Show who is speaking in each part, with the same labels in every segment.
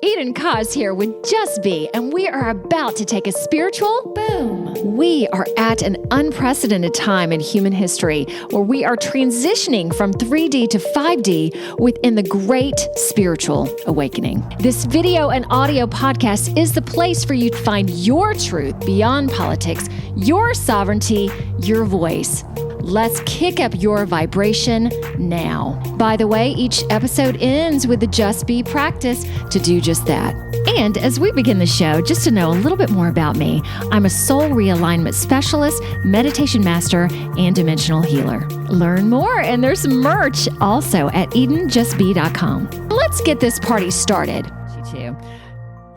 Speaker 1: Eden Koz here with Just Be, and we are about to take a spiritual boom. We are at an unprecedented time in human history where we are transitioning from 3D to 5D within the great spiritual awakening. This video and audio podcast is the place for you to find your truth beyond politics, your sovereignty, your voice. Let's kick up your vibration now. By the way, each episode ends with the Just Be practice to do just that. And as we begin the show, just to know a little bit more about me, I'm a soul realignment specialist, meditation master, and dimensional healer. Learn more, and there's merch also at EdenJustBe.com. Let's get this party started.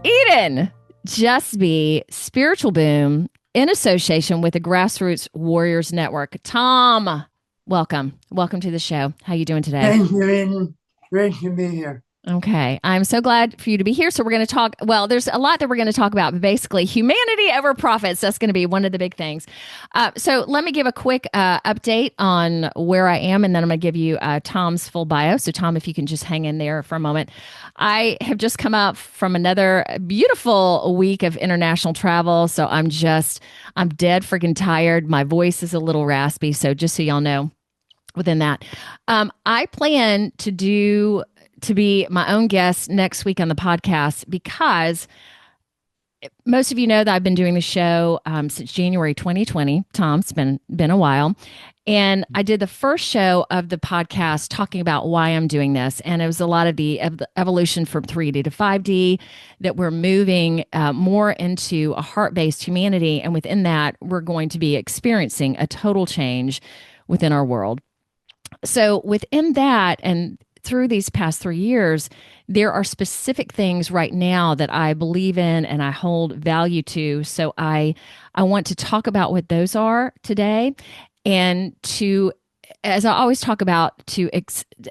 Speaker 1: Eden, Just Be, Spiritual Boom, in association with the Grassroots Warriors Network. Tom, welcome. Welcome to the show. How are you doing today?
Speaker 2: Thank you, Eden. Great to be here.
Speaker 1: Okay. I'm so glad for you to be here. So we're going to talk, well, there's a lot that we're going to talk about, but basically humanity over profits. That's going to be one of the big things. So let me give a quick update on where I am, and then I'm going to give you Tom's full bio. So Tom, if you can just hang in there for a moment. I have just come up from another beautiful week of international travel. So I'm dead freaking tired. My voice is a little raspy. So just so y'all know, within that, I plan to be my own guest next week on the podcast, because most of you know that I've been doing the show since January 2020. Tom, it's been a while. And I did the first show of the podcast talking about why I'm doing this. And it was a lot of the evolution from 3D to 5D, that we're moving more into a heart-based humanity. And within that, we're going to be experiencing a total change within our world. So within that, and through these past 3 years, there are specific things right now that I believe in and I hold value to. So I want to talk about what those are today, and to, as I always talk about, to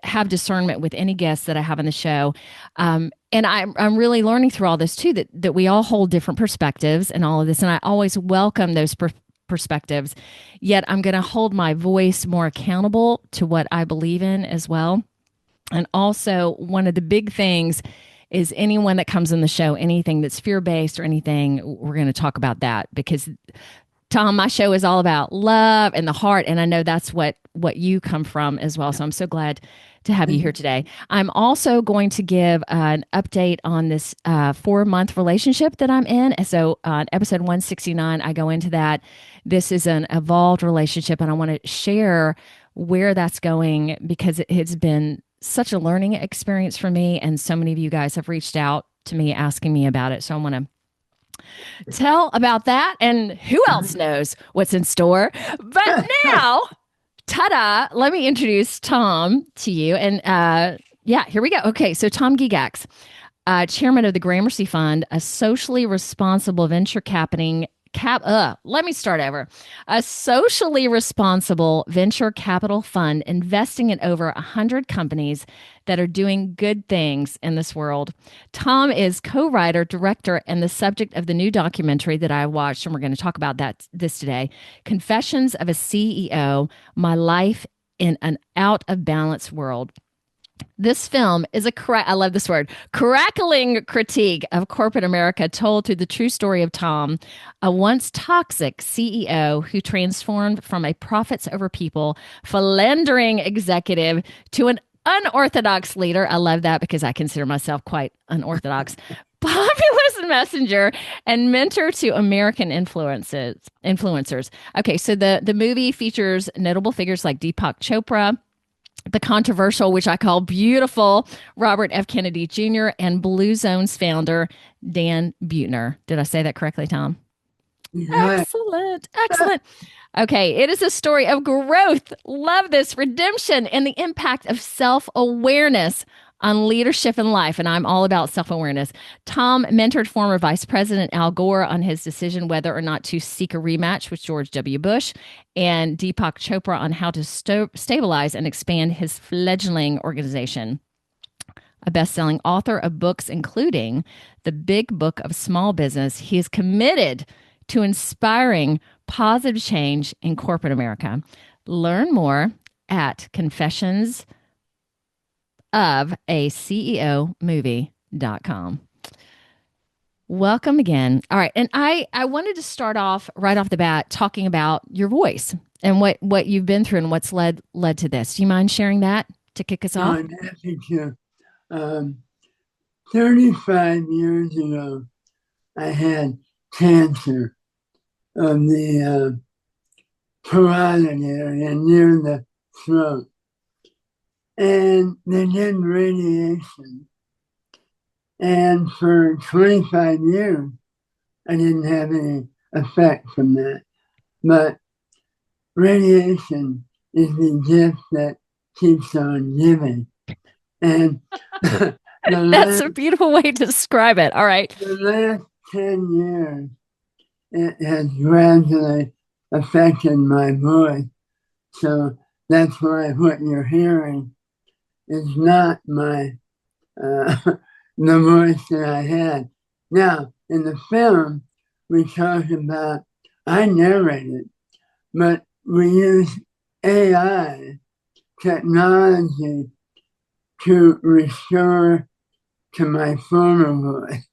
Speaker 1: have discernment with any guests that I have on the show. And I'm really learning through all this too, that we all hold different perspectives and all of this. And I always welcome those perspectives, yet I'm going to hold my voice more accountable to what I believe in as well. And also, one of the big things is anyone that comes in the show, anything that's fear-based or anything, we're going to talk about that, because Tom, my show is all about love and the heart, and I know that's what you come from as well. So I'm so glad to have you here today. I'm also going to give an update on this 4-month relationship that I'm in. So on episode 169, I go into that. This is an evolved relationship, and I want to share where that's going, because it's been such a learning experience for me, and so many of you guys have reached out to me asking me about it. So I want to tell about that, and who else knows what's in store. But now, ta-da, let me introduce Tom to you. And here we go. Okay, so Tom Gegax, chairman of the Gramercy Fund, a socially responsible venture let me start over. A socially responsible venture capital fund investing in over 100 companies that are doing good things in this world. Tom is co-writer, director, and the subject of the new documentary that I watched, and we're going to talk about this today, Confessions of a CEO, My Life in an Out of Balance World. This film is I love this word, crackling critique of corporate America, told through the true story of Tom, a once toxic CEO who transformed from a profits over people, philandering executive to an unorthodox leader. I love that, because I consider myself quite unorthodox. Populist messenger and mentor to American influencers. Okay, so the movie features notable figures like Deepak Chopra, the controversial, which I call beautiful, Robert F. Kennedy Jr., and Blue Zone's founder, Dan Buettner. Did I say that correctly, Tom?
Speaker 2: Yeah.
Speaker 1: Excellent. Okay, it is a story of growth, love this, redemption, and the impact of self-awareness on leadership and life, and I'm all about self-awareness. Tom mentored former Vice President Al Gore on his decision whether or not to seek a rematch with George W. Bush, and Deepak Chopra on how to stabilize and expand his fledgling organization. A best-selling author of books including The Big Book of Small Business, he is committed to inspiring positive change in corporate America. Learn more at Confessions of a CEO movie.com. Welcome again. All right. And I wanted to start off right off the bat talking about your voice and what you've been through and what's led to this. Do you mind sharing that to kick us off?
Speaker 2: I'm happy to. 35 years ago, I had cancer of the parotid area near the throat. And they did radiation. And for 25 years, I didn't have any effect from that. But radiation is the gift that keeps on giving. And
Speaker 1: That's a beautiful way to describe it. All right.
Speaker 2: the last 10 years, it has gradually affected my voice. So that's why what you're hearing is not my the voice that I had. Now, in the film, we talk about, I narrated, but we use AI technology to restore to my former voice.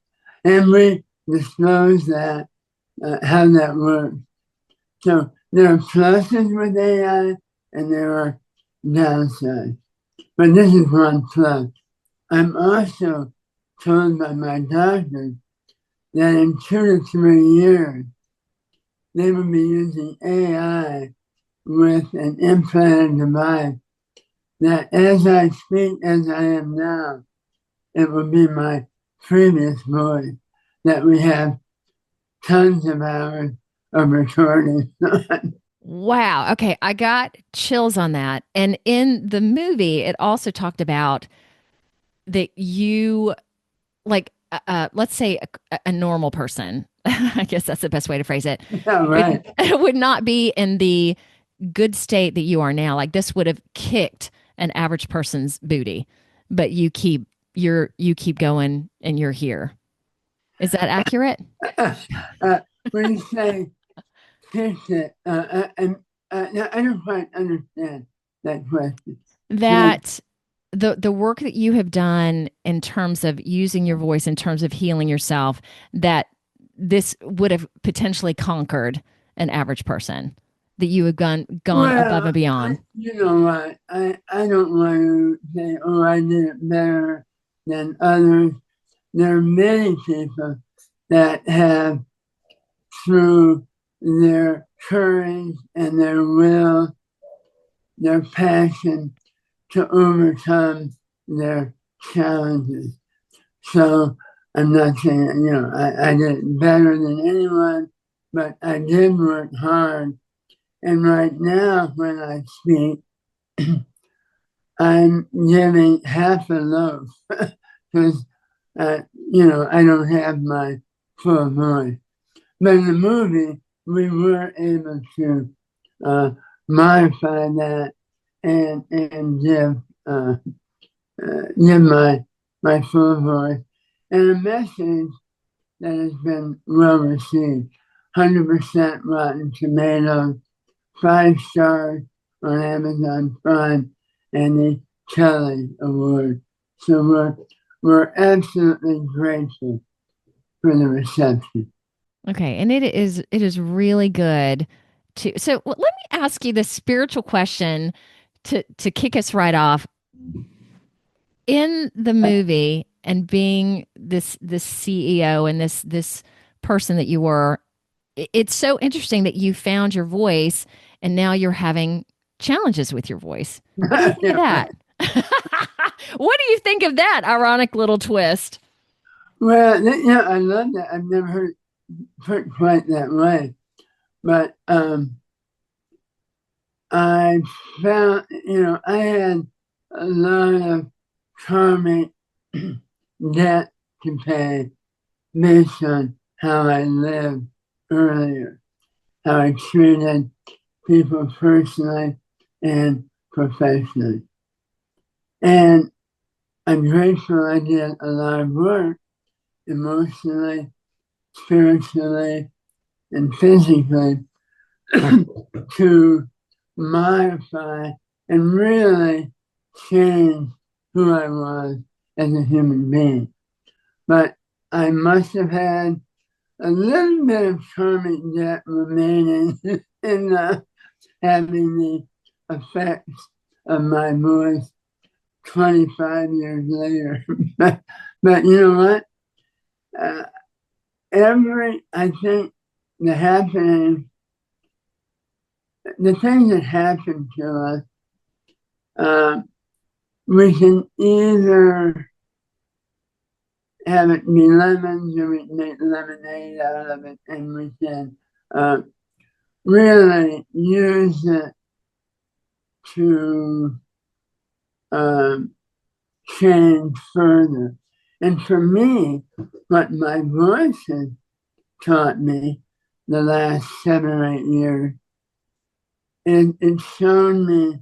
Speaker 2: And we disclose that, how that works. So there are pluses with AI and there are downsides. But this is one plus. I'm also told by my doctors that in 2 to 3 years, they will be using AI with an implanted device that as I speak as I am now, it will be my previous voice that we have tons of hours of recording.
Speaker 1: Wow. Okay. I got chills on that. And in the movie, it also talked about that you, like, let's say a normal person, I guess that's the best way to phrase it,
Speaker 2: Yeah, right.
Speaker 1: it would not be in the good state that you are now. Like this would have kicked an average person's booty, but you keep going and you're here. Is that accurate?
Speaker 2: When you say kick it, I don't quite understand that question.
Speaker 1: That the work that you have done in terms of using your voice, in terms of healing yourself, that this would have potentially conquered an average person, that you have gone above and beyond.
Speaker 2: You know what? I don't want to say, oh, I did it better than others. There are many people that have, through their courage and their will, their passion to overcome their challenges. So I'm not saying, I did it better than anyone, but I did work hard. And right now, when I speak, I'm giving half a loaf because, I don't have my full voice. But in the movie, we were able to modify that and give my full voice and a message that has been well received. 100% Rotten Tomatoes, 5 stars on Amazon Prime, and the Kelly Award. So we're absolutely grateful for the reception.
Speaker 1: Okay, and it is really good to. So let me ask you this spiritual question to kick us right off. In the movie and being this CEO and this person that you were, it's so interesting that you found your voice and now you're having challenges with your voice. What do you think of that? What do you think of that ironic little twist?
Speaker 2: Well, I love that. I've never heard it put quite that way. But I found, I had a lot of karmic debt to pay based on how I lived earlier, how I treated people personally and professionally. And I'm grateful I did a lot of work emotionally, spiritually, and physically to modify and really change who I was as a human being. But I must have had a little bit of karmic debt remaining in having the effects of my voice 25 years later. but you know what? I think the things that happen to us, we can either have it be lemons or we can make lemonade out of it, and we can really use it to change further. And for me, what my voice has taught me the last 7 or 8 years is it's shown me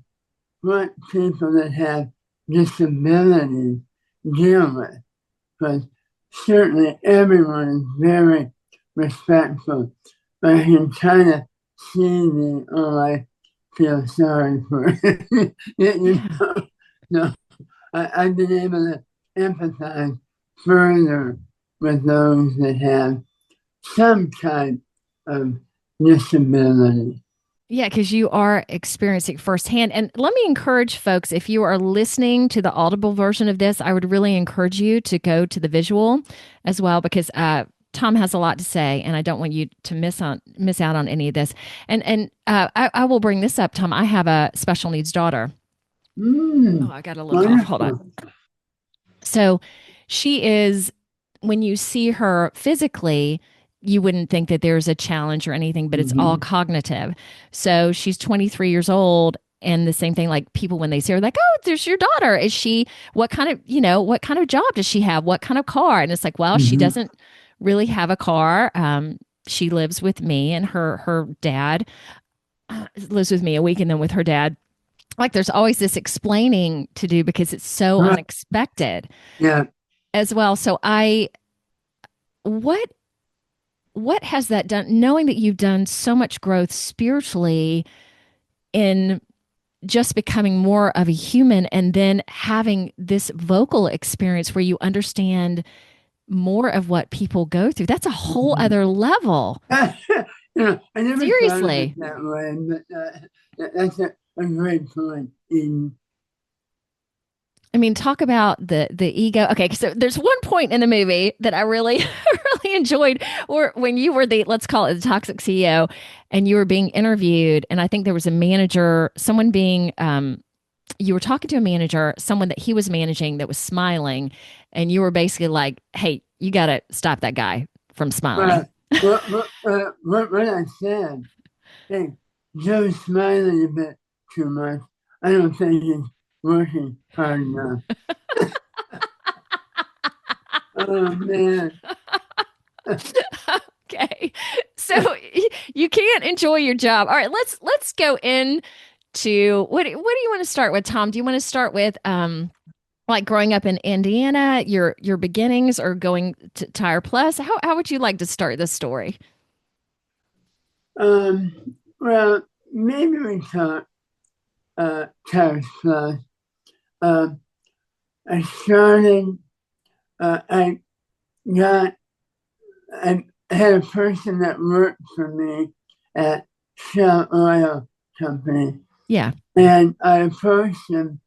Speaker 2: what people that have disabilities deal with. Because certainly everyone is very respectful, but I can kind of see I feel sorry for it. No, I've been able to empathize further with those that have some type of disability.
Speaker 1: Yeah, because you are experiencing firsthand. And let me encourage folks, if you are listening to the audible version of this, I would really encourage you to go to the visual as well, because Tom has a lot to say, and I don't want you to miss out on any of this. And I will bring this up, Tom. I have a special needs daughter. Oh, I got a little cough. Hold on. So she is, when you see her physically, you wouldn't think that there's a challenge or anything, but it's all cognitive. So she's 23 years old. And the same thing, like people, when they say her, like, oh, there's your daughter. Is she, what kind of job does she have? What kind of car? And it's like, well, she doesn't really have a car. She lives with me, and her dad lives with me a week, and then with her dad. Like there's always this explaining to do because it's so unexpected.
Speaker 2: Yeah.
Speaker 1: As well. So what has that done, knowing that you've done so much growth spiritually in just becoming more of a human, and then having this vocal experience where you understand more of what people go through? That's a whole other level.
Speaker 2: I never
Speaker 1: Seriously.
Speaker 2: thought of it that way, but that's a great point.
Speaker 1: I mean, talk about the ego. Okay, so there's one point in the movie that I really really enjoyed, or when you were let's call it the toxic CEO, and you were being interviewed, and I think there was a manager, someone being you were talking to a manager, someone that he was managing that was smiling, and you were basically like, "Hey, you got to stop that guy from smiling."
Speaker 2: What I said, hey, Joe's smiling a bit too much. I don't think he's working hard enough. Oh man.
Speaker 1: Okay. So you can't enjoy your job. All right, let's go into what do you want to start with, Tom? Do you want to start with like growing up in Indiana, your beginnings, or going to Tire Plus? How would you like to start this story?
Speaker 2: Well, maybe we talk Tire Plus. I started, I had a person that worked for me at Shell Oil Company.
Speaker 1: Yeah.
Speaker 2: And I approached him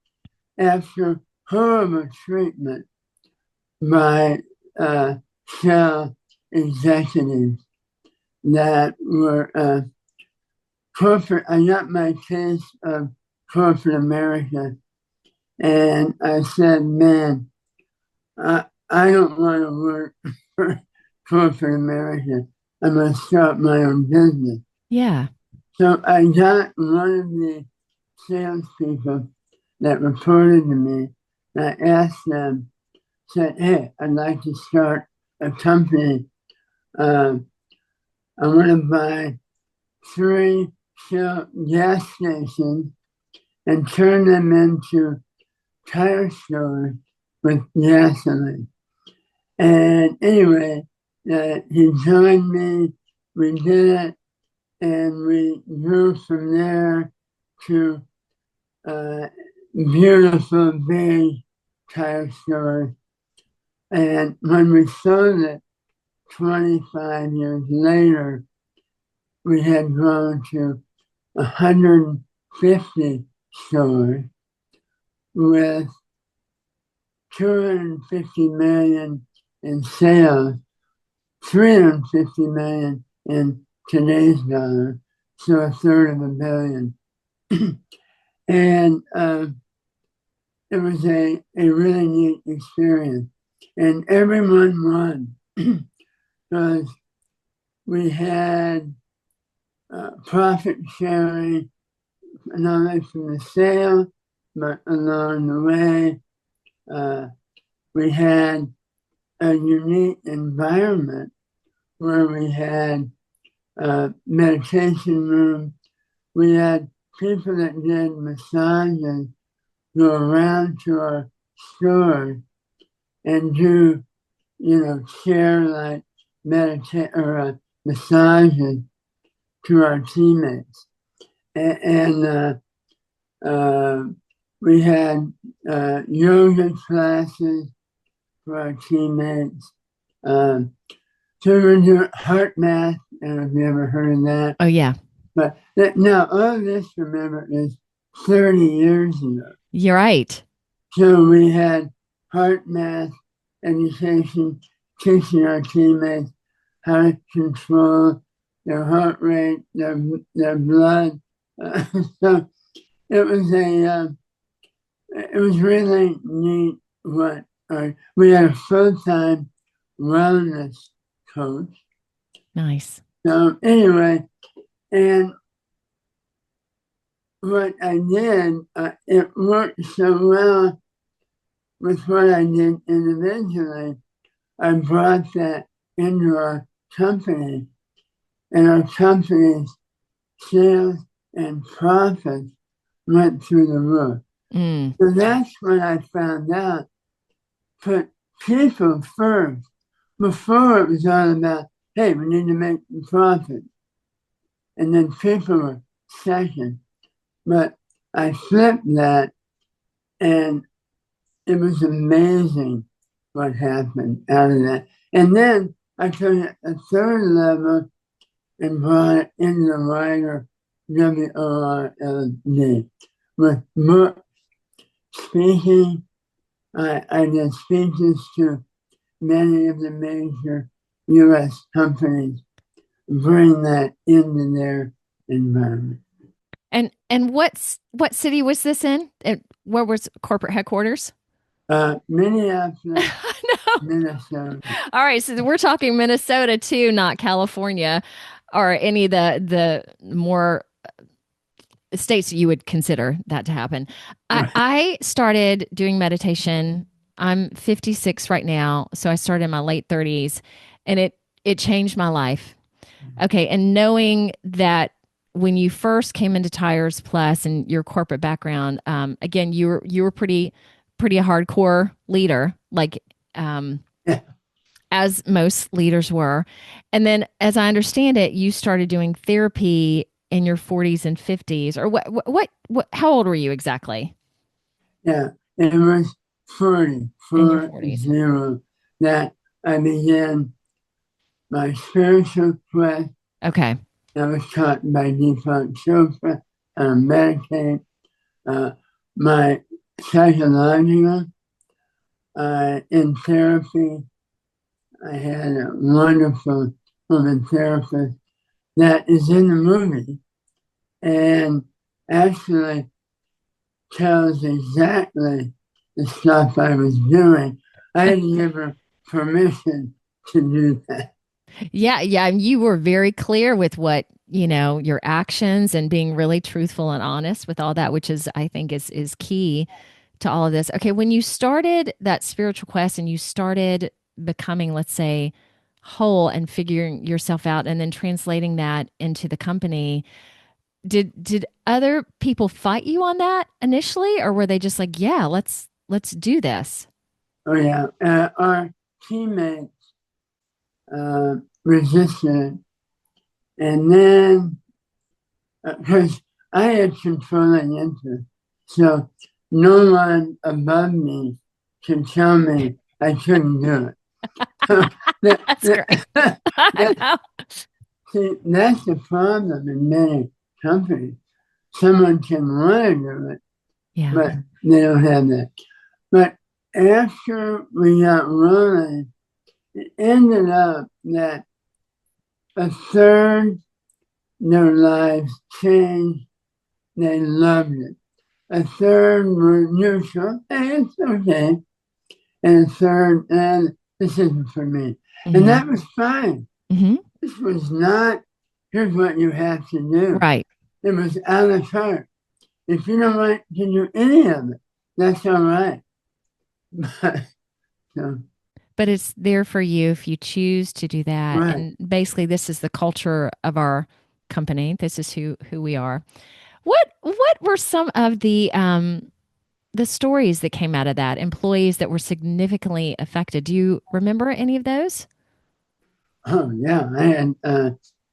Speaker 2: after horrible treatment by Shell executives that were corporate. I got my taste of corporate America. And I said, man, I don't want to work for corporate America. I'm going to start my own business.
Speaker 1: Yeah.
Speaker 2: So I got one of the salespeople that reported to me, and I asked them, said, hey, I'd like to start a company. I want to buy 3 Shell gas stations and turn them into tire stores with gasoline. And anyway, he joined me, we did it, and we grew from there to beautiful big tire stores. And when we sold it 25 years later, we had grown to 150 stores with 250 million in sales, 350 million in today's dollar, so a third of $1 billion. And it was a really neat experience. And everyone won because we had profit sharing, not only from the sale, but along the way, we had a unique environment where we had a meditation room. We had people that did massages go around to our stores and do, share like massages to our teammates. And we had yoga classes for our teammates. So we're doing heart math. I don't know if you ever heard of that.
Speaker 1: Oh, yeah.
Speaker 2: But now all of this, remember, is 30 years ago.
Speaker 1: You're right.
Speaker 2: So we had heart math education, teaching our teammates how to control their heart rate, their blood. So it was really neat. We had a full-time wellness coach.
Speaker 1: Nice.
Speaker 2: So anyway, and what I did, it worked so well with what I did individually. I brought that into our company, and our company's sales and profits went through the roof. So that's when I found out, put people first. Before it was all about, hey, we need to make profit. And then people were second. But I flipped that, and it was amazing what happened out of that. And then I took it a third level and brought it into the wider WORLD with books, speaking. I did speeches to many of the major U.S. companies, bring that into their environment.
Speaker 1: And what city was this in? Where was corporate headquarters?
Speaker 2: Minneapolis,
Speaker 1: No.
Speaker 2: Minnesota.
Speaker 1: All right, so we're talking Minnesota too, not California or any of the more states you would consider that to happen. I started doing meditation. I'm 56 right now, so I started in my late 30s, and it changed my life. Okay, and knowing that when you first came into Tires Plus and your corporate background, again, you were pretty hardcore leader, like as most leaders were. And then, as I understand it, you started doing therapy in your 40s and 50s, or what how old were you exactly?
Speaker 2: Yeah, it was 40,
Speaker 1: In your 40s.
Speaker 2: 0, that I began my spiritual quest.
Speaker 1: Okay.
Speaker 2: I was taught by Deepak Chopra how to meditate. My psychological, in therapy, I had a wonderful woman therapist that is in the movie and actually tells exactly the stuff I was doing. I had to give her permission to do that.
Speaker 1: Yeah, and you were very clear with what, your actions, and being really truthful and honest with all that, which is, I think, is key to all of this. Okay, when you started that spiritual quest and you started becoming, let's say, whole and figuring yourself out and then translating that into the company, did other people fight you on that initially, or were they just like, yeah, let's do this?
Speaker 2: Oh yeah, our teammates resisted, and then because I had controlling interest, so no one above me can tell me I couldn't do it. that,
Speaker 1: That's great. I
Speaker 2: that,
Speaker 1: know.
Speaker 2: see, that's the problem in many companies. Someone can want to do it,
Speaker 1: Yeah.
Speaker 2: but they don't have that. But after we got rolling, it ended up that a third their lives changed. They loved it. A third were neutral, hey, it's okay. And a third, and this isn't for me. And that was fine.
Speaker 1: Mm-hmm.
Speaker 2: This was not, here's what you have to do.
Speaker 1: Right.
Speaker 2: It was a la carte. If you don't want to do any of it, that's all right.
Speaker 1: But it's there for you if you choose to do that.
Speaker 2: Right.
Speaker 1: And basically, this is the culture of our company. This is who we are. What were some of the stories that came out of that? Employees that were significantly affected. Do you remember any of those?
Speaker 2: Oh, yeah. I had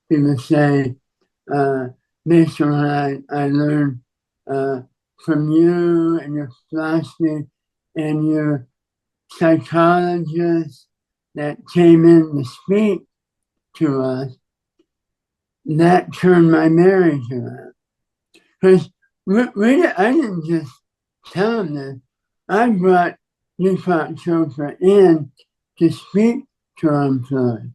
Speaker 2: people say, based on what I learned from you and your philosophy and your psychologist that came in to speak to us, that turned my marriage around. Because I didn't just tell them this. I brought Deepak Chopra in to speak to our employees.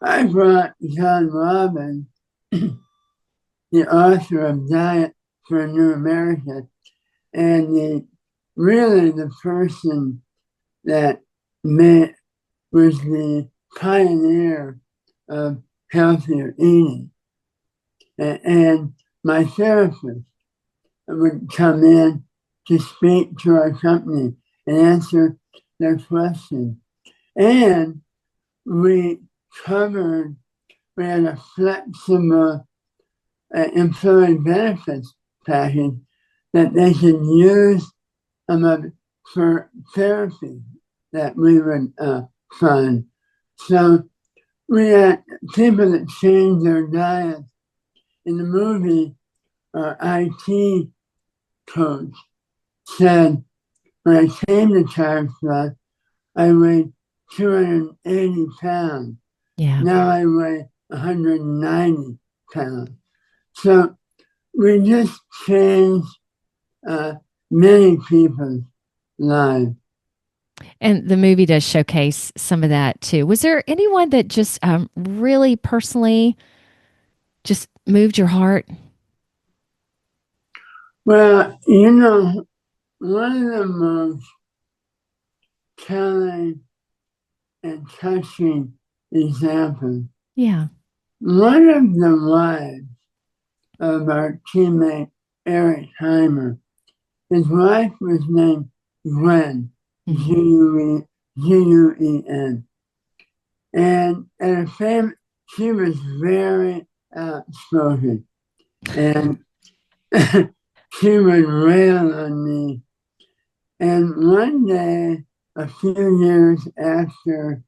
Speaker 2: I brought John Robbins, the author of Diet for a New America, and really the person that was the pioneer of healthier eating. And my therapist would come in to speak to our company and answer their questions. And we had a flexible employee benefits package that they could use for therapy that we would fund. So we had people that changed their diet. In the movie, our IT coach said, when I came to Times Plus, I weighed 280 pounds.
Speaker 1: Yeah.
Speaker 2: Now I weigh 190 pounds. So we just changed many people's lives.
Speaker 1: And the movie does showcase some of that too. Was there anyone that just really personally just moved your heart?
Speaker 2: Well, you know, one of the most telling and touching examples.
Speaker 1: Yeah.
Speaker 2: One of the wives of our teammate Eric Heimer, his wife was named Gwen, Guen. And at a family, she was very outspoken. And she would rail on me. And one day, a few years after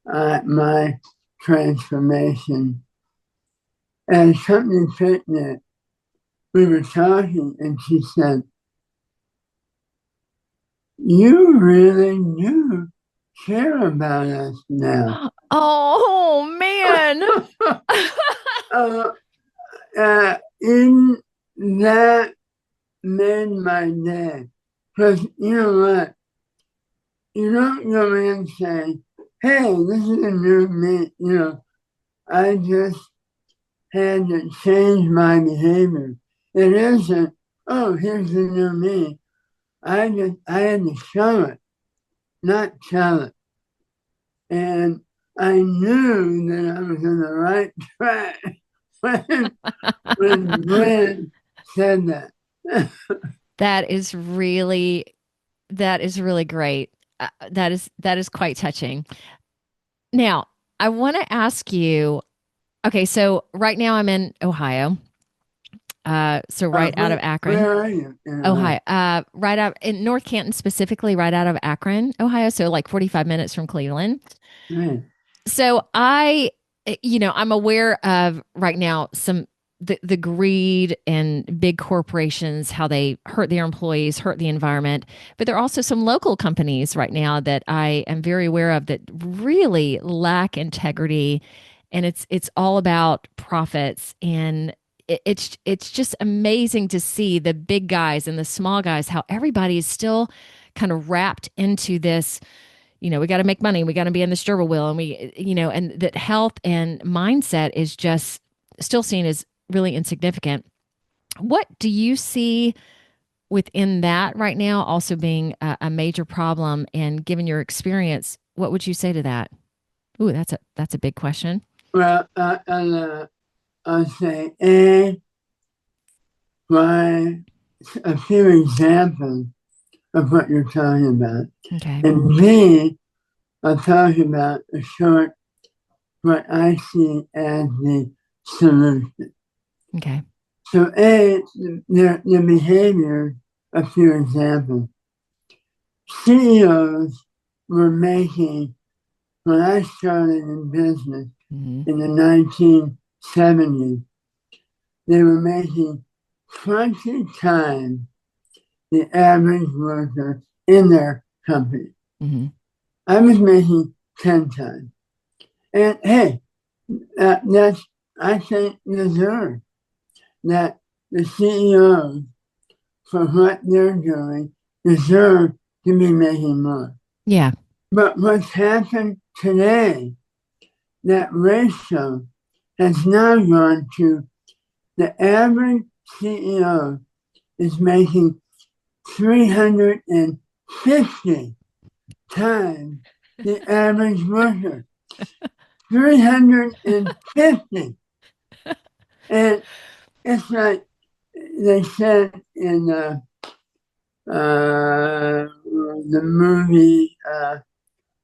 Speaker 2: my transformation, at a company picnic, we were talking, and she said, "You really do care about us now."
Speaker 1: Oh, man.
Speaker 2: In that made my day. Because you know what? You don't go in and say, "Hey, this is a new me." You know, I just had to change my behavior. It isn't, "Oh, here's the new me." I had to show it, not tell it. And I knew that I was on the right track when Glenn said that.
Speaker 1: That is really great. That is quite touching. Now, I want to ask you, okay, so right now I'm in Ohio. So right out of Akron.
Speaker 2: Where are you?
Speaker 1: Ohio. Right out in North Canton, specifically right out of Akron, Ohio. So like 45 minutes from Cleveland.
Speaker 2: Right.
Speaker 1: So I'm aware of right now some the greed and big corporations, how they hurt their employees, hurt the environment. But there are also some local companies right now that I am very aware of that really lack integrity, and it's all about profits. And it's just amazing to see the big guys and the small guys, how everybody is still kind of wrapped into this. We got to make money, we got to be in the sturble wheel, and and that health and mindset is just still seen as really insignificant. What do you see within that right now also being a major problem? And given your experience, what would you say to that? Ooh, that's a big question.
Speaker 2: Well, I'll say by a few examples of what you're talking about.
Speaker 1: Okay.
Speaker 2: And B, I'll talk about a short, what I see as the solution.
Speaker 1: Okay.
Speaker 2: So the behavior, a few examples. CEOs were making, when I started in business in the 1970s, they were making 20 times the average worker in their company. I was making 10 times. And hey, that's, I think, deserved. That the CEOs, for what they're doing, deserve to be making more.
Speaker 1: Yeah.
Speaker 2: But what's happened today, that ratio has now gone to the average CEO is making 350 times the average worker. 350. And it's like they said in the movie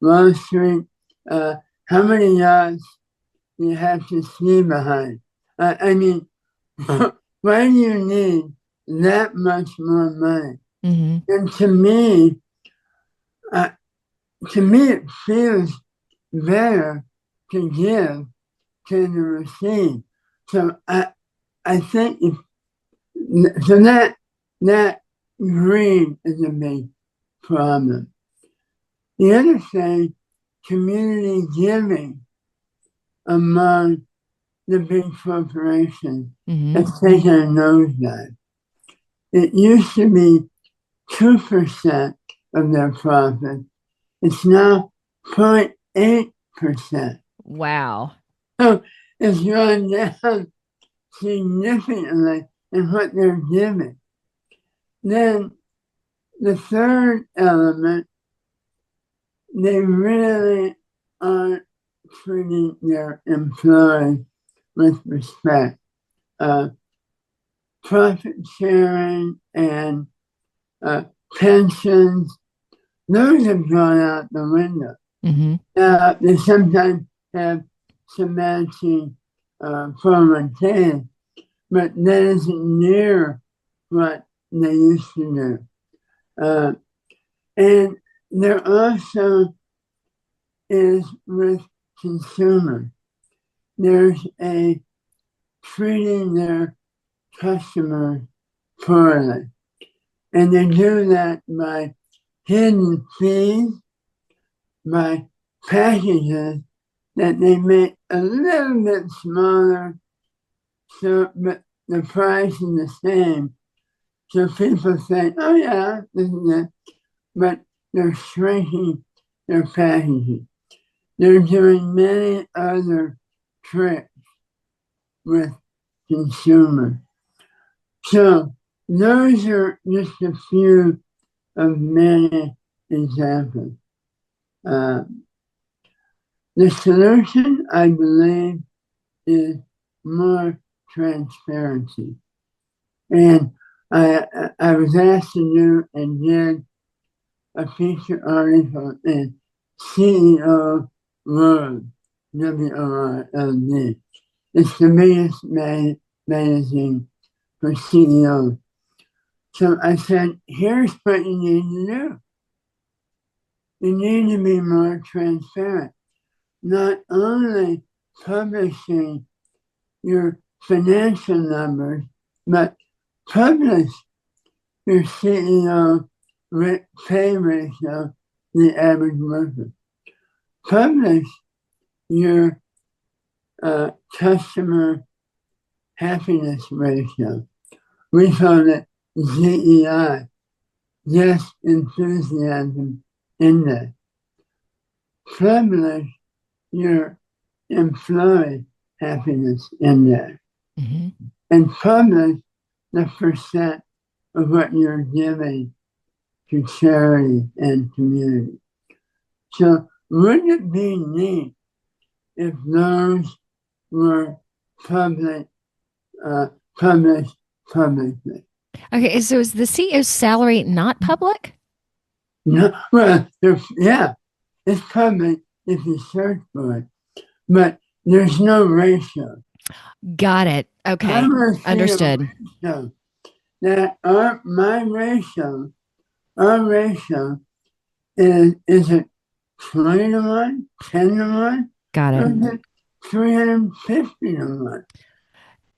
Speaker 2: Wall Street, how many yards do you have to see behind? I mean, why do you need that much more money? And to me, it feels better to give than to receive. So I think that greed is a big problem. The other thing, community giving among the big corporations has taken a nosedive. It used to be 2% of their profit. It's now 0.8%.
Speaker 1: Wow.
Speaker 2: So it's gone down significantly in what they're giving. Then the third element, they really aren't treating their employees with respect. Profit sharing and pensions, those have gone out the window. They sometimes have some matching 401k, but that isn't near what they used to do. And there also is with consumers, there's a treating their customers poorly. And they do that by hidden fees, by packages that they make a little bit smaller, but the price is the same. So people say, oh yeah, this is it. But they're shrinking their packaging. They're doing many other tricks with consumers. So those are just a few of many examples. The solution, I believe, is more transparency. And I was asked to do and did a feature article in CEO World, WORLD. It's the biggest magazine for CEOs. So I said, here's what you need to do. You need to be more transparent. Not only publishing your financial numbers, but publish your CEO pay ratio, the average worker. Publish your customer happiness ratio. We call it GEI, Guest Enthusiasm Index. Publish your employee happiness index.
Speaker 1: Mm-hmm.
Speaker 2: And publish the percent of what you're giving to charity and community. So wouldn't it be neat if those were published publicly?
Speaker 1: Okay, so is the CEO's salary not public?
Speaker 2: No, well, yeah, it's public if you search for it, but there's no ratio.
Speaker 1: Got it. Okay, understood.
Speaker 2: That our ratio is it 20 to 1, 10 to 1?
Speaker 1: Got it.
Speaker 2: Or is it 350 to 1?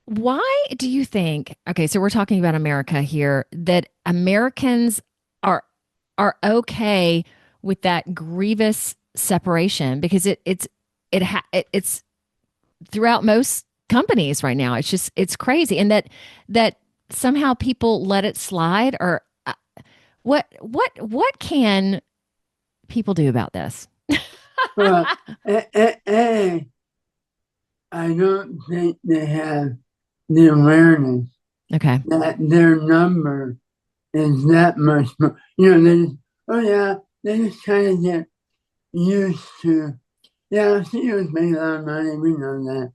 Speaker 1: Why do you think, okay, so we're talking about America here, that Americans are okay with that grievous separation? Because it's throughout most companies right now. It's crazy, and that somehow people let it slide. Or what can people do about this?
Speaker 2: Well, I don't think they have the awareness that their number is that much more. They just kind of get used to, CEOs make a lot of money, we know that.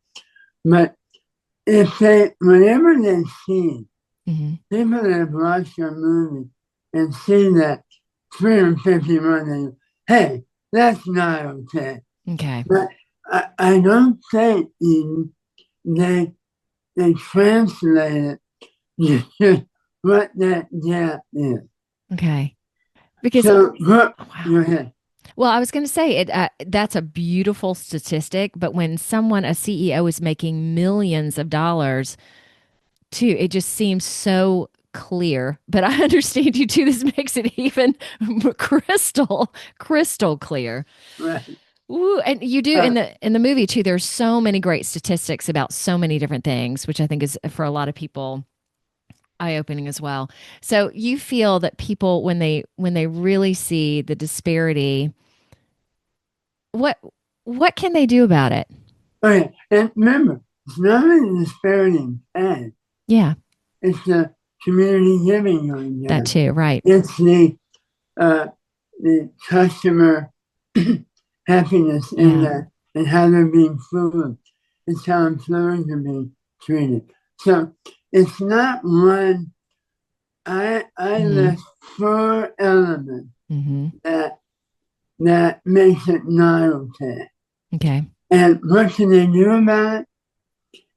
Speaker 2: But whenever they see people that have watched your movie and see that 350 money, hey, that's not okay.
Speaker 1: Okay.
Speaker 2: But I don't think even they translate it what that gap is.
Speaker 1: Okay. Because
Speaker 2: go ahead.
Speaker 1: Well, I was going to say that's a beautiful statistic, but when a CEO is making millions of dollars, too, it just seems so clear. But I understand you too. This makes it even crystal clear.
Speaker 2: Right.
Speaker 1: Ooh, and you do in the movie too. There's so many great statistics about so many different things, which I think is for a lot of people eye-opening as well. So you feel that people, when they really see the disparity, what can they do about it?
Speaker 2: Okay, and remember, it's not only the disparity in pay.
Speaker 1: Yeah,
Speaker 2: it's the community giving going down.
Speaker 1: That too, right?
Speaker 2: It's the customer happiness index and how they're being fluid. It's how employees are being treated. So it's not one. I list 4 elements that makes it not okay.
Speaker 1: Okay.
Speaker 2: And what can they do about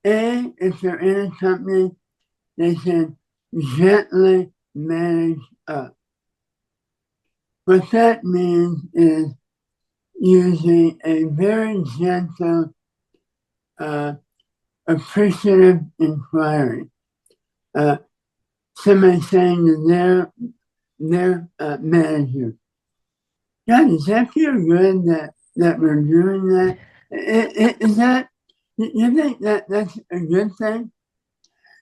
Speaker 2: it? If they're in a company, they can gently manage up. What that means is using a very gentle, appreciative inquiry. Somebody saying to their manager, God, does that feel good that we're doing that? Is that, you think that's a good thing?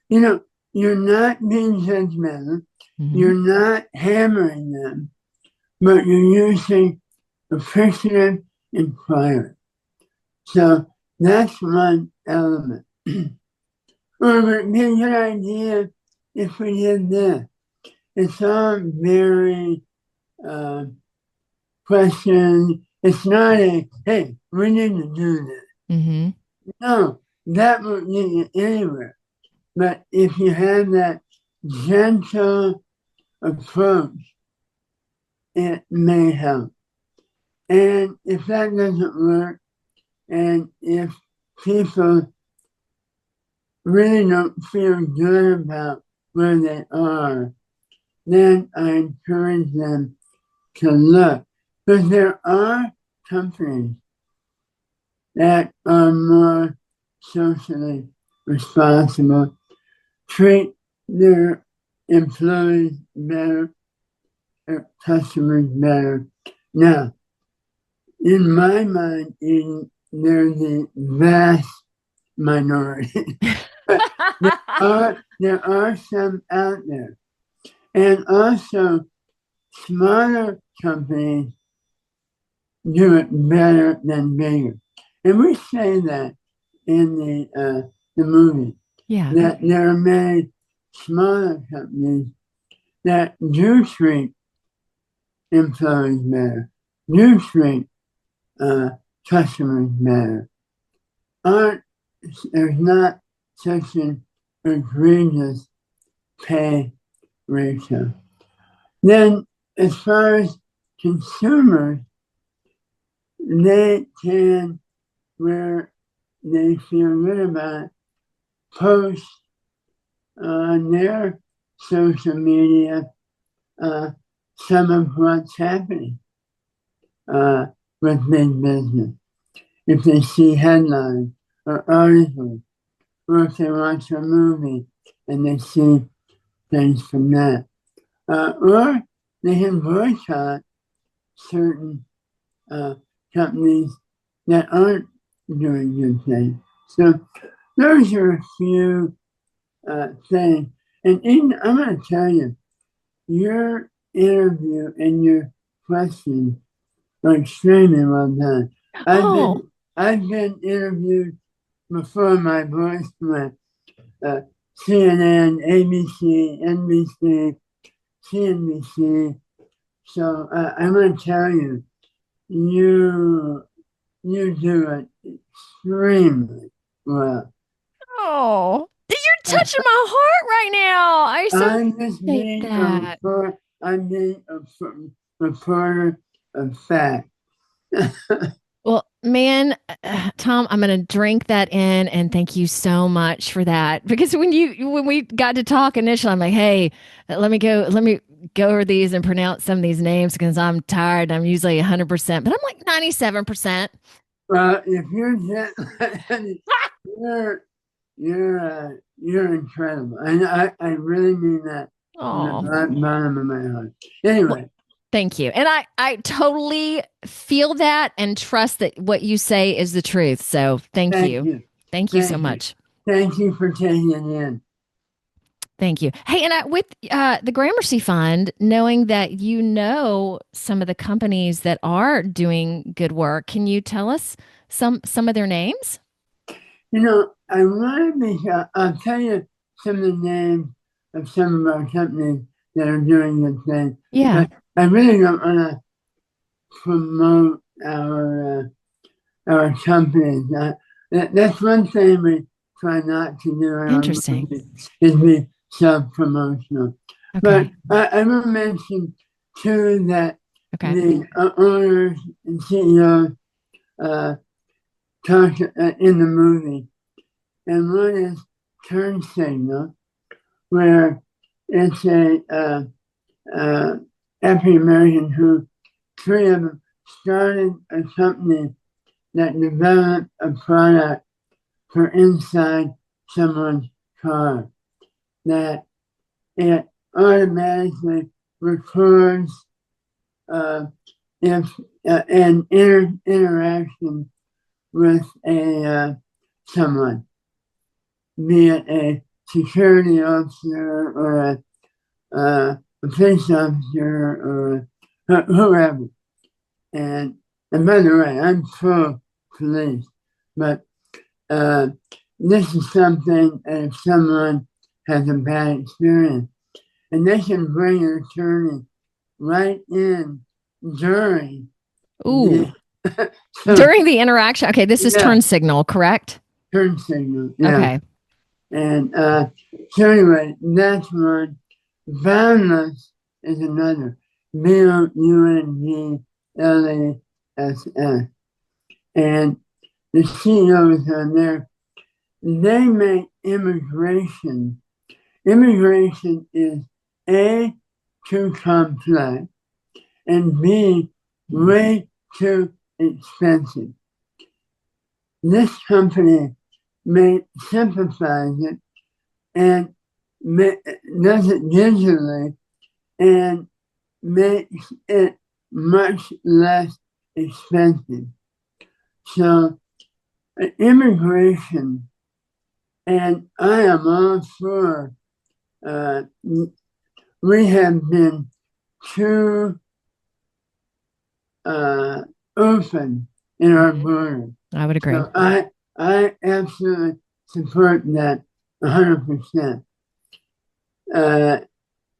Speaker 2: You're not being judgmental. You're not hammering them, but you're using appreciative inquiry. So that's one element. Or it would be a good idea if we did this. It's all very question. It's not a, hey, we need to do this. No, that won't get you anywhere. But if you have that gentle approach, it may help. And if that doesn't work, and if people really don't feel good about where they are, then I encourage them to look. Because there are companies that are more socially responsible, treat their employees better, their customers better. Now, in my mind, they're the vast minority. there are some out there. And also, smaller companies do it better than bigger. And we say that in the movie.
Speaker 1: Yeah.
Speaker 2: That there are many smaller companies that do treat employees better, do treat customers better. There's not such an egregious pay ratio. Then, as far as consumers, they can, where they feel good about it, post on their social media some of what's happening with big business. If they see headlines or articles, or if they watch a movie and they see things from that. Or they can boycott certain companies that aren't doing good things. So those are a few things. And Eden, I'm going to tell you, your interview and your questions are extremely well done. I've been interviewed before. My voice went CNN, ABC, NBC, CNBC. So I'm going to tell you, you do it extremely well.
Speaker 1: Oh, you're touching my heart right now. I appreciate that.
Speaker 2: I'm being a reporter of fact.
Speaker 1: Well, man, Tom, I'm going to drink that in, and thank you so much for that. Because when we got to talk initially, I'm like, hey, let me go over these and pronounce some of these names because I'm tired. I'm usually 100%, but I'm like 97%.
Speaker 2: Well, if you're incredible, and I really mean that from the bottom of my heart. Anyway.
Speaker 1: Well, thank you. And I totally feel that and trust that what you say is the truth. So thank you. Thank you so much.
Speaker 2: Thank you for taking it in.
Speaker 1: Thank you. Hey, and with the Gramercy Fund, knowing that you know some of the companies that are doing good work, can you tell us some of their names?
Speaker 2: You know, I want to be, I'll tell you some of the names of some of our companies that are doing good things.
Speaker 1: Yeah.
Speaker 2: But I really don't want to promote our companies. That's one thing we try not to do.
Speaker 1: Interesting.
Speaker 2: Is be self-promotional. Okay. But I will mention two that the owners and CEOs talked in the movie. And one is Turn Signal, where it's a African American who, three of them, started a company that developed a product for inside someone's car, that it automatically records if an interaction with someone, be it a security officer or a police officer or whoever. And by the way, I'm pro police, but this is something that if someone has a bad experience, and they can bring an attorney right in during
Speaker 1: during the interaction. Okay, this is Turn Signal, correct?
Speaker 2: Turn Signal, yeah.
Speaker 1: Okay.
Speaker 2: And so anyway, that's one. Boundless is another. BOUNDLESS. And the CEOs on there, they make immigration. Immigration is A, too complex, and B, way too expensive. This company may simplifies it and does it digitally and makes it much less expensive. So immigration, and I am all for, we have been too open in our border.
Speaker 1: I would agree.
Speaker 2: So I absolutely support that 100%.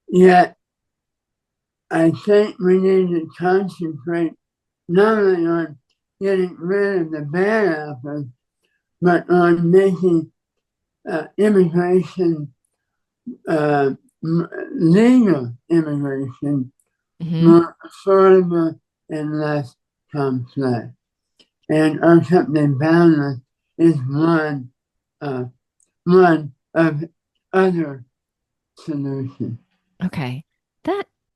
Speaker 2: Yet, I think we need to concentrate not only on getting rid of the bad apples, but on making immigration, legal immigration, more affordable and less complex. And our company Boundless is one of other solutions.
Speaker 1: Okay.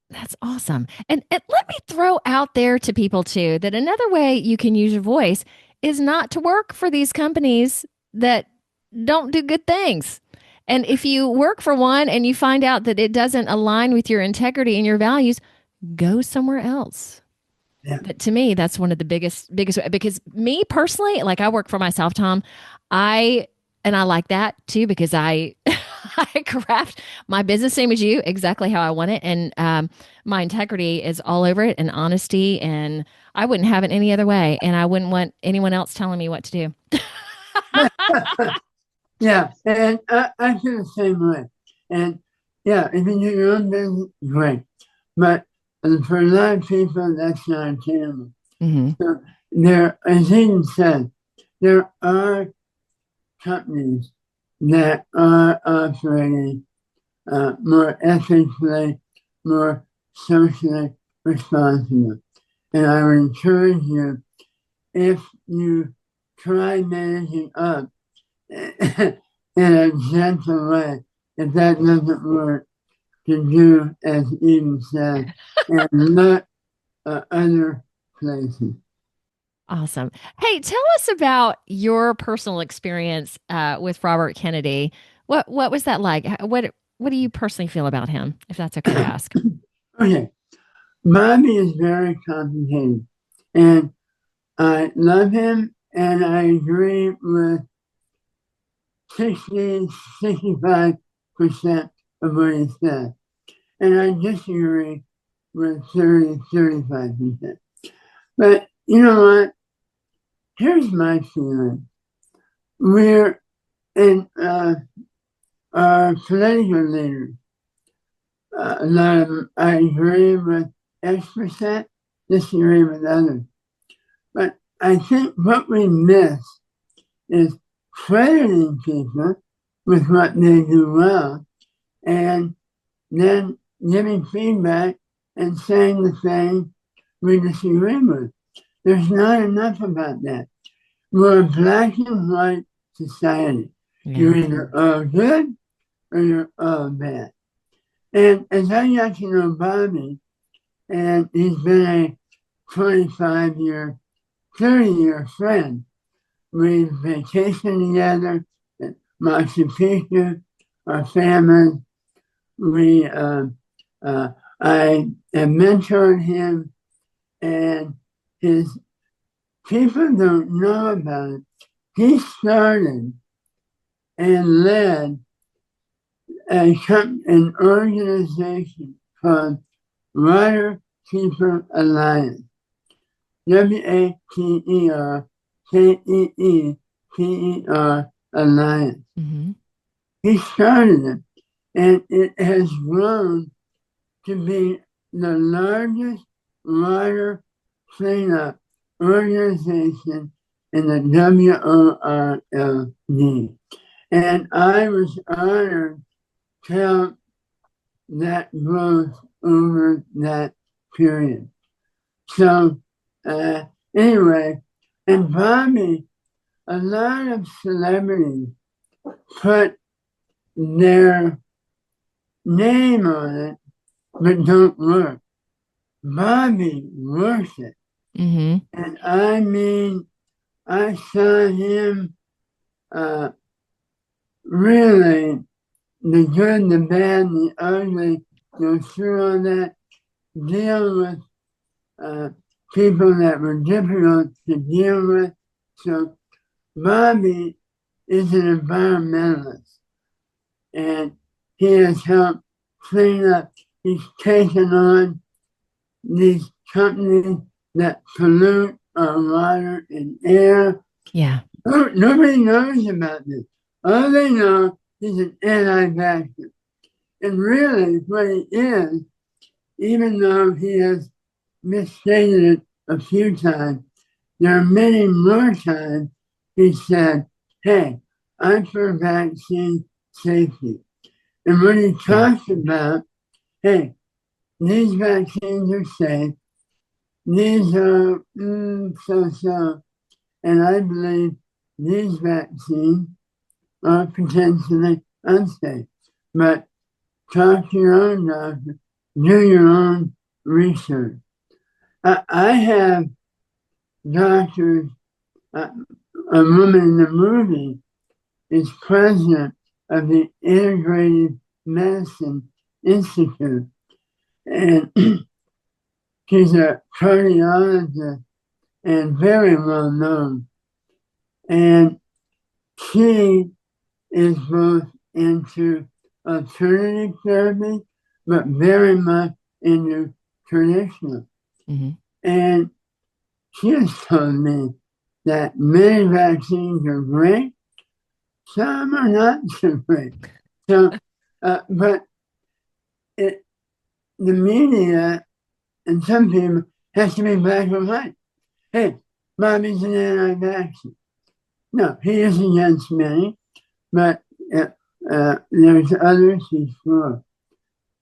Speaker 1: That's awesome. And let me throw out there to people too that another way you can use your voice is not to work for these companies that don't do good things. And if you work for one and you find out that it doesn't align with your integrity and your values, go somewhere else.
Speaker 2: Yeah.
Speaker 1: But to me, that's one of the biggest, because me personally, like I work for myself, Tom, I like that too, because I craft my business same as you, exactly how I want it. And my integrity is all over it and honesty. And I wouldn't have it any other way. And I wouldn't want anyone else telling me what to do.
Speaker 2: Yeah. And I feel the same way. And yeah, if you do your own business, great. But for a lot of people, that's not attainable. So there, as Eden said, there are companies that are operating more ethically, more socially responsible. And I would encourage you, if you try managing up in a gentle way, if that doesn't work, to do as Eden said, and look other places.
Speaker 1: Awesome. Hey, tell us about your personal experience with Robert Kennedy. What was that like? What do you personally feel about him, if that's okay to ask?
Speaker 2: Okay. Bobby is very complicated, and I love him, and I agree with 65% of what he said. And I disagree with 35%. But you know what? Here's my feeling. We're in our political leaders. A lot of them, I agree with X%, disagree with others. But I think what we miss is crediting people with what they do well and then giving feedback and saying the thing we disagree with. There's not enough about that. We're a black and white society. Yeah. You're either all good or you're all bad. And as I got to know Bobby, and he's been a 25-year, 30-year friend, we vacation together at Machu Picchu, our family. I have mentored him, and his people don't know about it. He started and led an organization called Water Keeper Alliance, WATERKEEPER Alliance. He started it, and it has grown to be the largest water cleanup organization in the WORLD. And I was honored to help that growth over that period. So anyway, and Bobby, a lot of celebrities put their name on it, but don't work. Bobby works it. And I mean, I saw him really, the good, the bad, the ugly, go through all that, deal with people that were difficult to deal with. So Bobby is an environmentalist, and he has helped clean up. He's taken on these companies that pollute our water and air.
Speaker 1: Yeah.
Speaker 2: Nobody knows about this. All they know is an anti-vaxxer. And really, what he is, even though he has misstated it a few times, there are many more times he said, hey, I'm for vaccine safety. And when he talks about, hey, these vaccines are safe, these are so-so, and I believe these vaccines are potentially unsafe. But talk to your own doctor, do your own research. I have doctors, a woman in the movie is president of the Integrative Medicine Institute, and she's a cardiologist and very well known. And she is both into alternative therapy, but very much into traditional.
Speaker 1: Mm-hmm.
Speaker 2: And she has told me that many vaccines are great, some are not so great. So, but the media and some people has to be black and white. Hey, Bobby's an anti-vaccine. No, he is against many, but there's others he's for.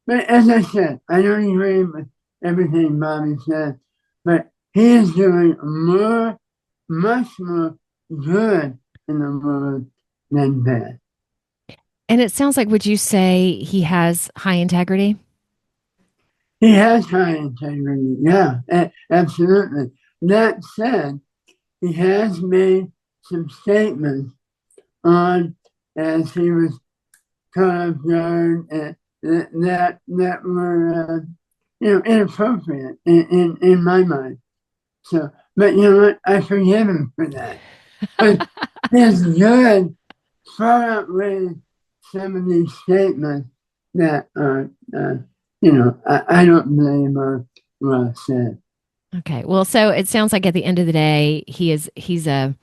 Speaker 2: But as I said, I don't agree with everything Bobby said, but he is doing much more good in the world than bad.
Speaker 1: And it sounds like, would you say he has high integrity?
Speaker 2: He has high integrity, yeah, absolutely. That said, he has made some statements on, as he was caught off guard, that were inappropriate in my mind. So, but you know what? I forgive him for that. But his good far outweighs some of these statements that are, I don't blame or well said.
Speaker 1: Okay. Well, so it sounds like at the end of the day, he's a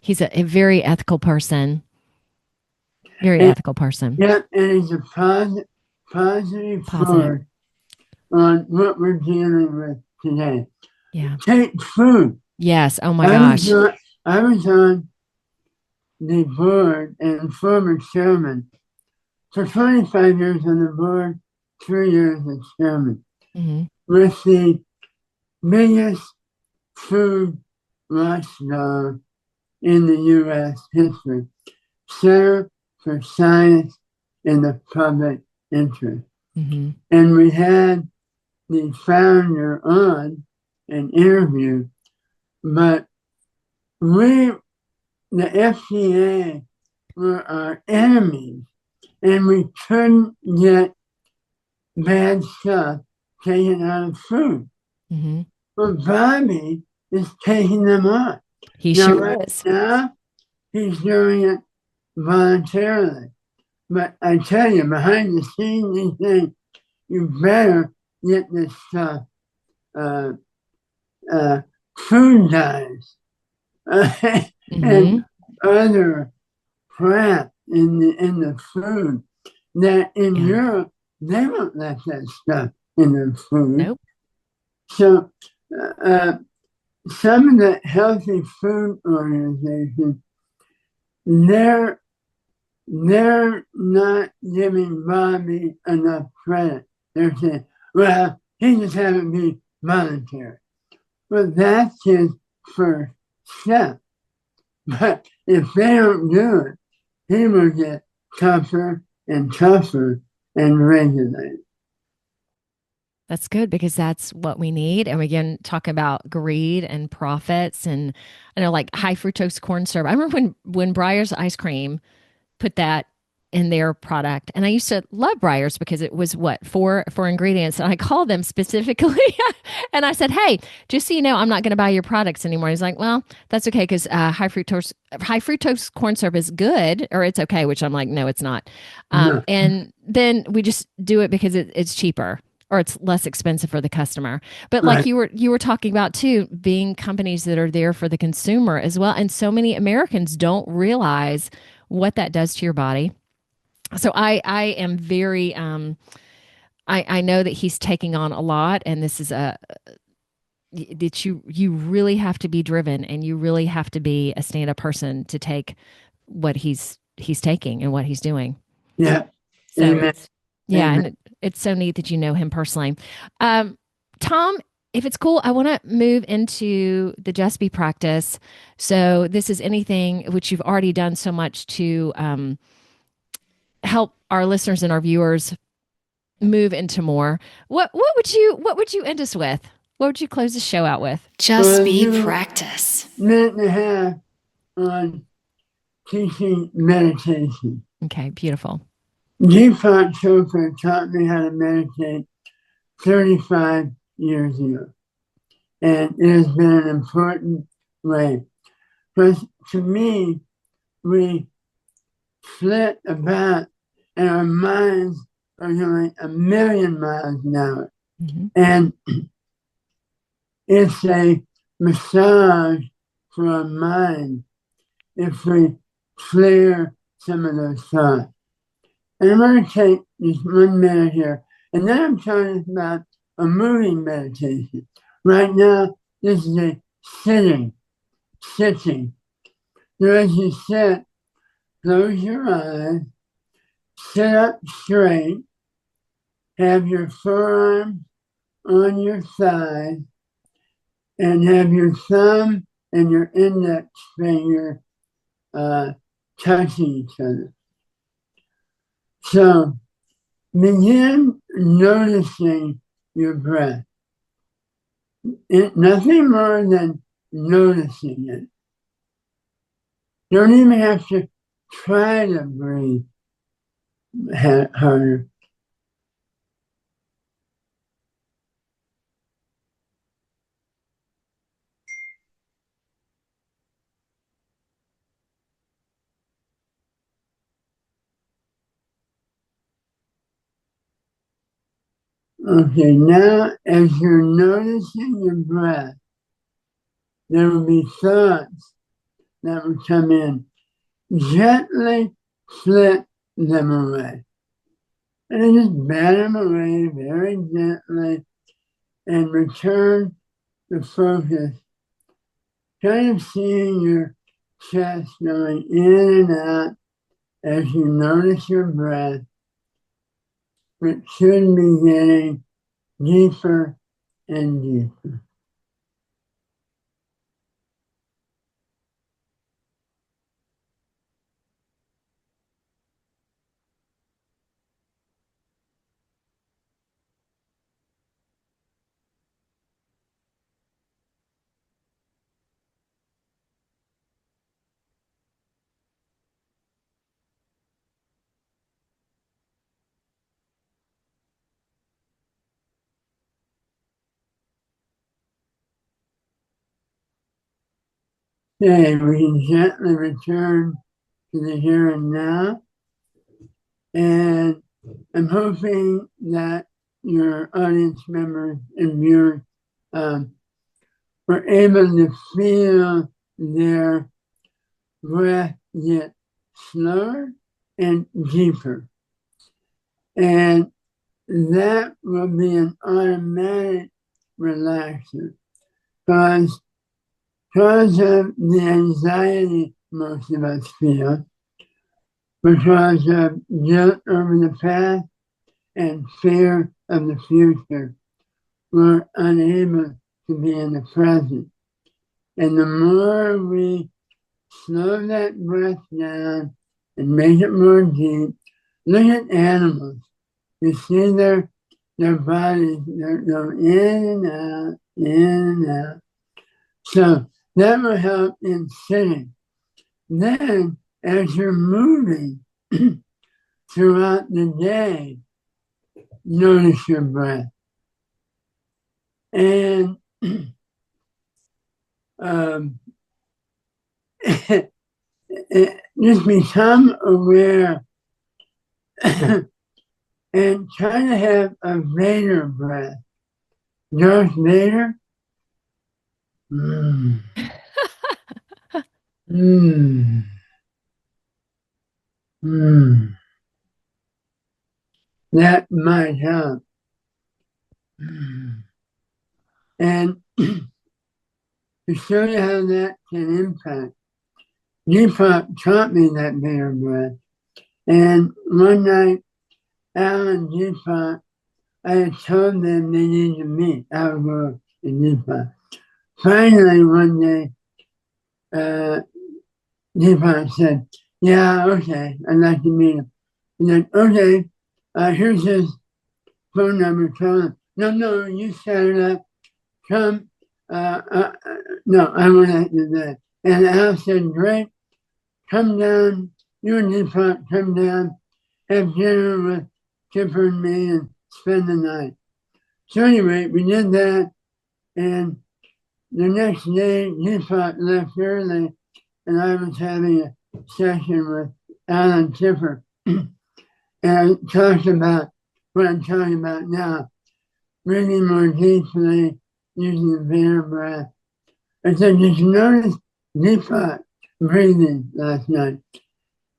Speaker 1: very ethical person. Very ethical person.
Speaker 2: Yeah, and he's a positive force on what we're dealing with today.
Speaker 1: Yeah.
Speaker 2: Take food.
Speaker 1: Yes. Oh my gosh.
Speaker 2: I was on the board and former chairman for 25 years on the board, 3 years as chairman, with the biggest food watchdog in the U.S. history, Center for Science in the Public Interest. And we had the founder on an interview, but the FDA were our enemies, and we couldn't get bad stuff taken out of food. Well, Bobby is taking them on.
Speaker 1: He sure is.
Speaker 2: Now, he's doing it voluntarily. But I tell you, behind the scenes, he's saying, you better get this stuff. Food dyes and other crap in the food that in Europe, they won't let that stuff in their food.
Speaker 1: Nope.
Speaker 2: So some of the healthy food organizations, they're not giving Bobby enough credit. They're saying, well, he just had to be voluntary. Well, that's his first step. But if they don't do it, he will get tougher and tougher and regulated.
Speaker 1: That's good because that's what we need. And we again talk about greed and profits, and I know like high fructose corn syrup. I remember when Breyer's ice cream put that in their product, and I used to love Breyer's because it was what four ingredients, and I called them specifically, and I said, "Hey, just so you know, I'm not going to buy your products anymore." He's like, "Well, that's okay because high fructose corn syrup is good, or it's okay," which I'm like, "No, it's not."
Speaker 2: No,
Speaker 1: And then we just do it because it's cheaper or it's less expensive for the customer. But like
Speaker 2: right.
Speaker 1: you were talking about too, being companies that are there for the consumer as well. And so many Americans don't realize what that does to your body. So I am very I know that he's taking on a lot, and this is a that you really have to be driven, and you really have to be a stand-up person to take what he's taking and what he's doing.
Speaker 2: Yeah.
Speaker 1: So
Speaker 2: Amen.
Speaker 1: yeah,
Speaker 2: Amen.
Speaker 1: and it's so neat that you know him personally. Tom, if it's cool, I want to move into the Just Be practice. So this is anything which you've already done so much to help our listeners and our viewers move into more. What would you end us with? What would you close the show out with?
Speaker 3: Just Be practice.
Speaker 2: Minute and a half on teaching meditation.
Speaker 1: Okay, beautiful.
Speaker 2: Deepak Chopra taught me how to meditate 35 years ago. And it has been an important way. Because to me, we flit about and our minds are going a million miles an hour.
Speaker 1: Mm-hmm.
Speaker 2: And it's a massage for our mind if we clear some of those thoughts. And I'm going to take just 1 minute here. And then I'm talking about a moving meditation. Right now, this is a sitting. So as you sit, close your eyes, sit up straight, have your forearms on your thighs, and have your thumb and your index finger touching each other. So begin noticing your breath. Nothing more than noticing it. Don't even have to try to breathe harder. Okay, now as you're noticing your breath, there will be thoughts that will come in. Gently flit them away. And just bat them away very gently and return the focus. Kind of seeing your chest going in and out as you notice your breath, which should be getting deeper and deeper. Okay, we can gently return to the here and now. And I'm hoping that your audience members and viewers were able to feel their breath get slower and deeper. And that will be an automatic relaxer because of the anxiety most of us feel, because of guilt over the past and fear of the future. We're unable to be in the present. And the more we slow that breath down and make it more deep, look at animals. You see their their bodies go in and out, in and out. So that will help in sitting. Then, as you're moving throughout the day, notice your breath. And just become aware and try to have a Vader breath. Darth Vader. Mm. Mm. Mm. That might help. Mm. And to show you how that can impact, Deepak taught me that Vader breath. And one night, Al and Deepak, I had told them they needed to meet, Al and Deepak. Finally, one day, Deepak said, yeah, okay, I'd like to meet him. And then, okay, here's his phone number, tell him. No, you set it up. Come, no, I want to do that. And Al said, great, come down, you and Deepak come down, have dinner with Chopra and me and spend the night. So anyway, we did that, and the next day, Deepak left early, and I was having a session with Alan Chopra, and I talked about what I'm talking about now, breathing more deeply, using the Vader breath. I said, did you notice Deepak breathing last night?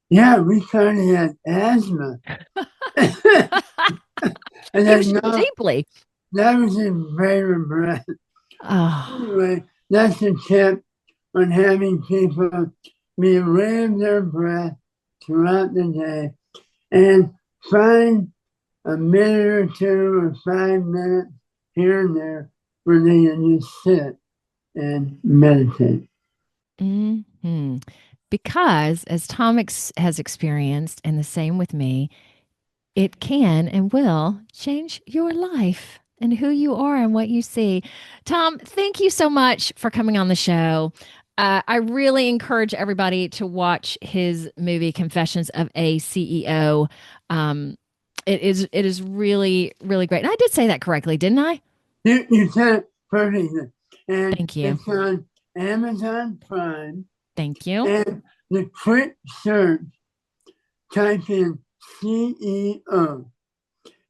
Speaker 2: Yeah, we thought he had asthma. And then, no,
Speaker 1: deeply.
Speaker 2: that was his Vader breath.
Speaker 1: Oh.
Speaker 2: Anyway, that's a tip on having people be aware of their breath throughout the day and find a minute or 2 or 5 minutes here and there where they can just sit and meditate.
Speaker 1: Mm-hmm. Because as Tom has experienced, and the same with me, it can and will change your life and who you are and what you see. Tom, thank you so much for coming on the show. I really encourage everybody to watch his movie, Confessions of a CEO. It is really, really great. And I did say that correctly, didn't I?
Speaker 2: You said it perfectly. And
Speaker 1: thank you.
Speaker 2: It's on Amazon Prime.
Speaker 1: Thank you.
Speaker 2: And the quick search, type in CEO.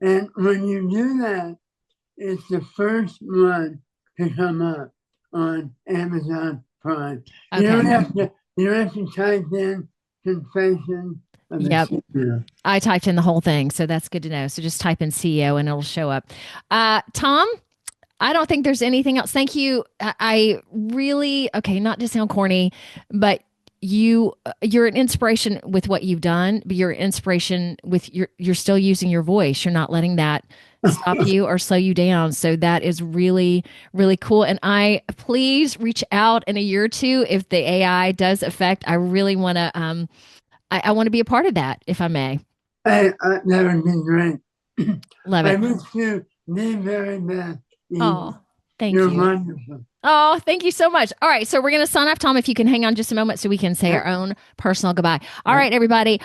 Speaker 2: And when you do that, it's the first one to come up on Amazon Prime.
Speaker 1: Okay.
Speaker 2: You don't have to type in Confession of a CEO.
Speaker 1: I typed in the whole thing, so that's good to know. So just type in CEO and it'll show up. Tom, I don't think there's anything else. Thank you. I really, okay, not to sound corny, but you're an inspiration with what you've done, but you're an inspiration with you're still using your voice. You're not letting that stop you or slow you down. So that is really, really cool. And please reach out in a year or two if the AI does affect. I really want to, I want to be a part of that, if I may.
Speaker 2: That would be great.
Speaker 1: Love it.
Speaker 2: I wish you the very best.
Speaker 1: Oh, thank
Speaker 2: You're
Speaker 1: you.
Speaker 2: wonderful.
Speaker 1: Oh, thank you so much. All right. So we're going to sign off, Tom, if you can hang on just a moment so we can say our own personal goodbye. All right, everybody.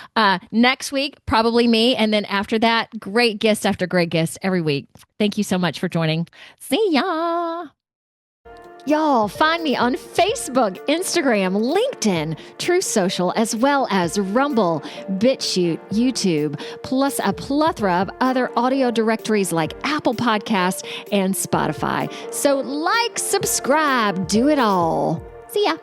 Speaker 1: Next week, probably me. And then after that, great guest after great guest every week. Thank you so much for joining. See ya. Y'all, find me on Facebook, Instagram, LinkedIn, Truth Social, as well as Rumble, BitChute, YouTube, plus a plethora of other audio directories like Apple Podcasts and Spotify. So like, subscribe, do it all. See ya.